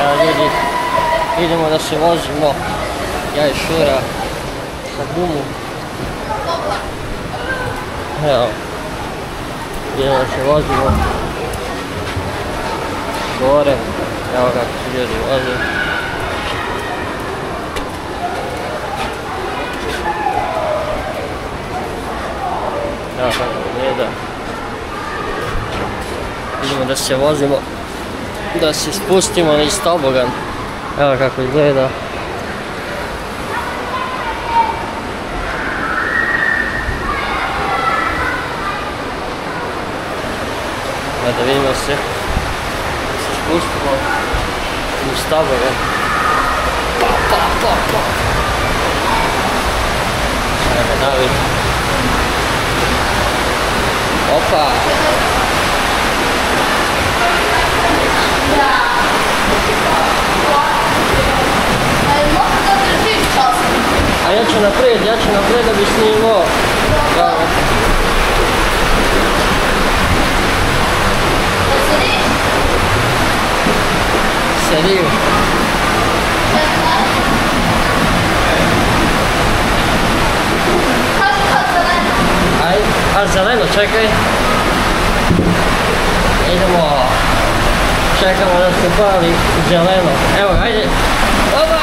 Evo ljudi, idemo da se vozimo, ja i Šura, na gumu. Evo, idemo da se vozimo gore, evo kako se ljudi voze. Evo kako gleda. Idemo da se vozimo, da se spustimo niz tobogan. Evo kako izgleda. Da vidimo se, da se spustimo niz tobogan. Pa. Evo David. Opa! A ja ću naprijed da bi snimao. Sedim. Ajde, a zeleno, čekaj. Idemo. Čekamo da se pali zeleno. Evo, ajde. Opa!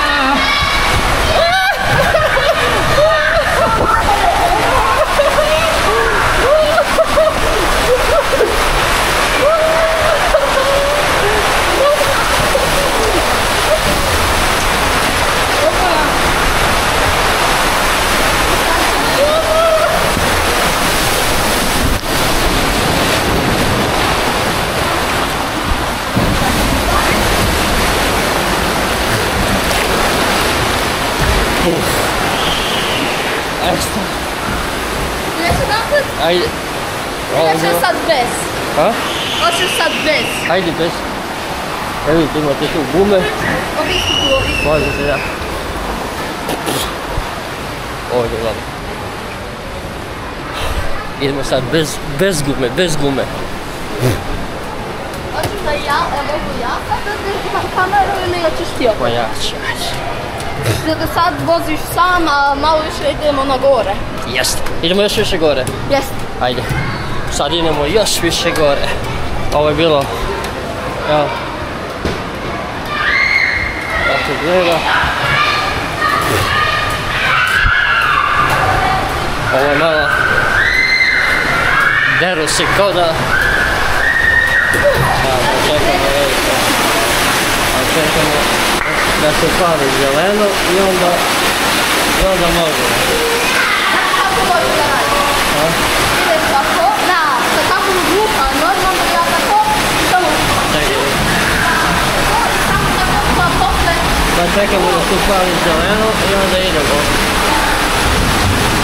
Ajde. Ja ću sad bez. Ha? Hoću sad bez. Ajde bez. Evo vidite, imate tu gume. Ovi su tu, ovi su. Može se da. Ovdje gledam. Idemo sad bez gume. Hoću da ja, mogu ja sad da držim kameru ili hoćeš ti opet? Pa ja ću. Da sad voziš sam, a malo više idemo na gore. Jeste. Idemo još više gore. Jeste. Ajde. Sad idemo još više gore. Ovo je bilo... Evo. Tako gleda. Ovo je malo... Deru se kao da... Čekamo, vidite. Čekamo da se pali zeleno i onda možemo. Kako može da radi? Ideš tako, sa tako grupa, normalno ja tako, samo... Čekaj. Samo tako pa posle... Da čekamo da se pali zeleno i onda idemo.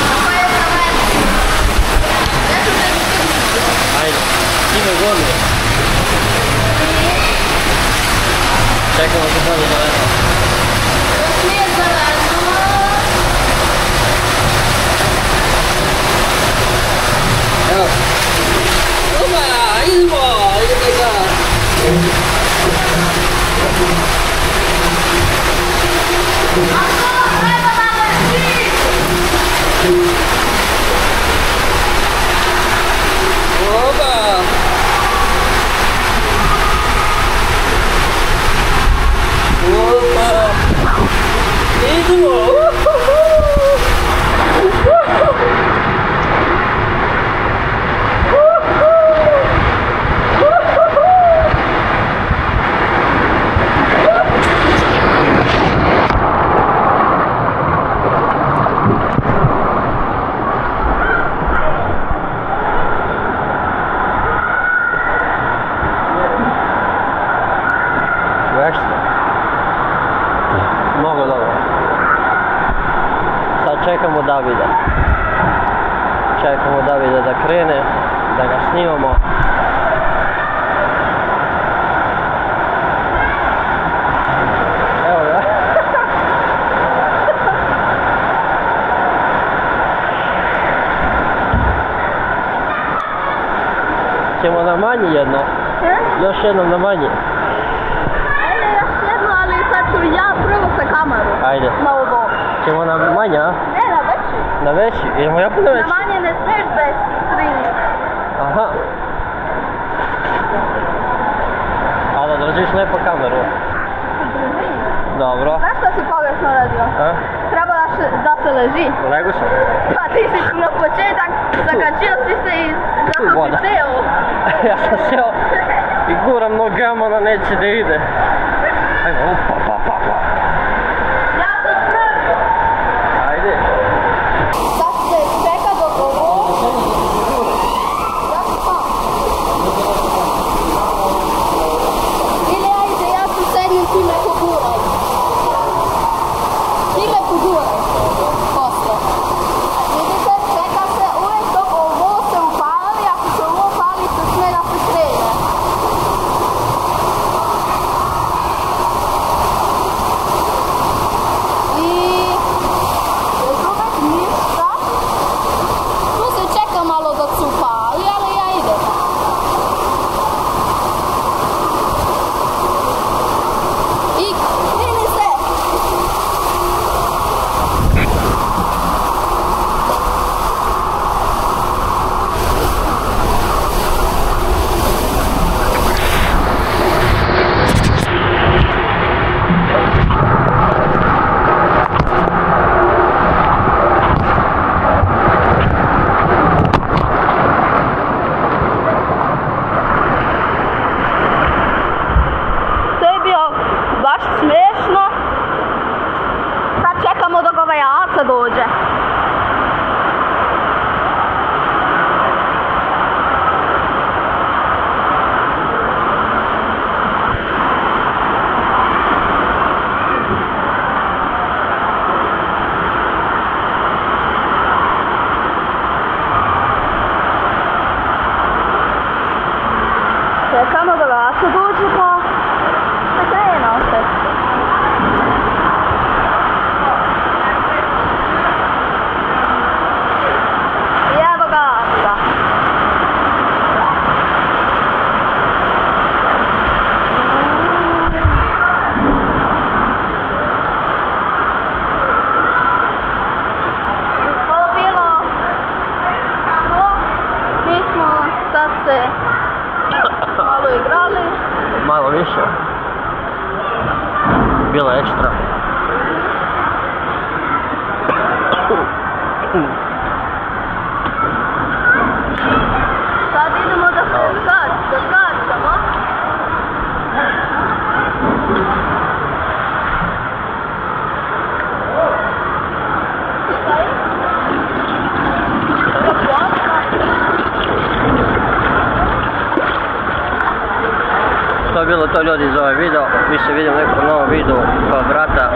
Tako je zeleno. Ajde, ime gore. Čekamo da se pali zeleno. Nije zeleno. Evo. Opa, idemo ga. Opa. Opa. Idemo. Mnogo dobro. Sad čekamo Davida. Čekamo Davida da krene, da ga snimamo. Evo ga. Ćemo na manji jedno. Još jednom na manji. kamaru. Ajde. Na ovo. Ćemo na manja? Ne, na veći. Na veći? Idemo jako na veći? Na manje ne smiješ bez screen. Aha. A da držiš lijepo kameru. Dobro. Znaš što si pogrešno radio? A? Treba da se leži. Legu sam. Pa ti si na početak zakačio si se i zato si seo. Ja sam seo i guram nogama, ona neće da ide. Ajmo, pa. Ja sam prvi. Ajde. Sad se čeka dok ovo. Ja sam sam. Ili ajde, ja ću sednim, ti me poguraj. Ti me poguraj. Posle. Vidite, čeka se uvijek dok ovo se upali, ako se ovo upali se sme da se krene. I još uvijek ništa. Tu se čeka malo dok se upali, ali ja idem. I kreni se! To je bio baš smiješno. Sad čekamo dok ovaj Aca dođe. Čekamo dok Aca dođe pa se krene opet. I evo ga Aca. To bilo to. Mi smo sad se malo igrali. Malo više. Bila ekstra. Sad idemo da skačemo. To je bilo to ljudi za ovaj video. Mi se vidimo u nekom novom videu kao brata.